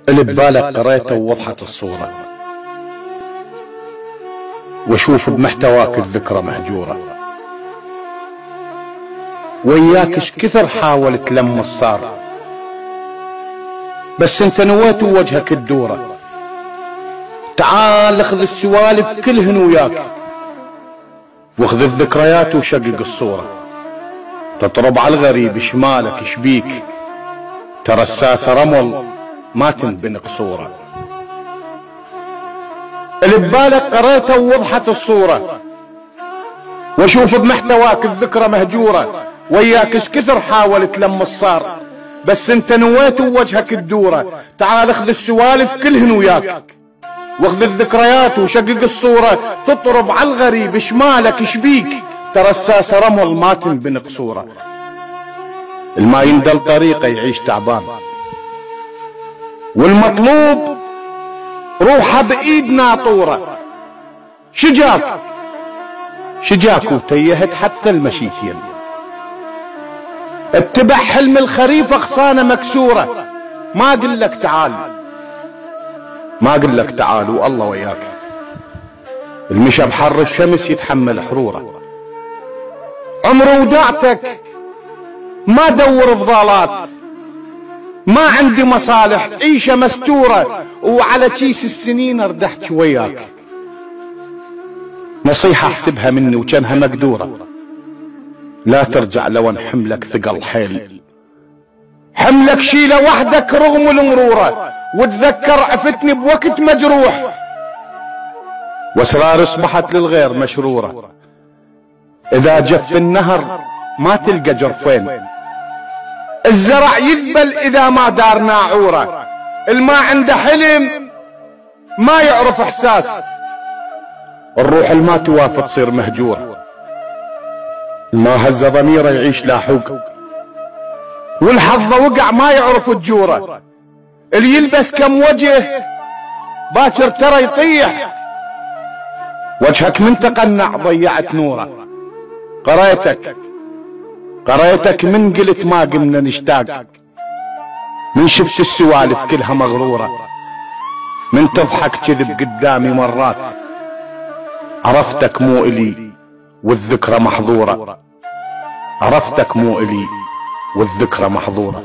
اللي ببالك قريته ووضحت الصورة، واشوف بمحتواك الذكرى مهجورة. وياك اش كثر حاول تلم الصار، بس انت نويت وجهك الدورة. تعال اخذ السوالف كلهن وياك، واخذ الذكريات وشقق الصورة. تطرب على الغريب شمالك شبيك، ترى الساسة رمل ما تنبني قصورة. اللي ببالك قريته ووضحت الصورة، واشوف بمحتواك الذكرى مهجورة. وياك اش كثر حاول تلم الصار، بس انت نويت ووجهك الدورة. تعال اخذ السوالف كلهن وياك، واخذ الذكريات وشقق الصورة. تطرب على الغريب شمالك شبيك، ترى الساسة رمل ما تنبني قصورة. الما يندل طريقه يعيش تعبان، والمطلوب روحه بايد ناطورة. شجاك وتيهت حتى المشيتين، اتبع حلم الخريف اغصانه مكسورة. ما قلك تعال والله وياك. المشى بحر الشمس يتحمل حروره. عمر وداعتك ما دور فضالات، ما عندي مصالح، عيشة مستورة، وعلى كيس السنين اردحت وياك. نصيحة احسبها مني وكانها مقدورة، لا ترجع لو حملك ثقل حيل. حملك شيله وحدك رغم المرورة، وتذكر عفتني بوقت مجروح، واسرار اصبحت للغير مشرورة. اذا جف النهر ما تلقى جرفين، الزرع يذبل اذا ما دار ناعورة. الما عنده حلم ما يعرف احساس، الروح الما توافق تصير مهجورة. الما هز ضميره يعيش لاحوق، والحظ وقع ما يعرف تجوره. اللي يلبس كم وجه باكر ترى يطيح، وجهك من تقنع ضيعت نوره. قريتك من قلت ما قمنا نشتاق، من شفت السوالف كلها مغرورة، من تضحك كذب قدامي مرات. عرفتك مو إلي والذكرى محظورة،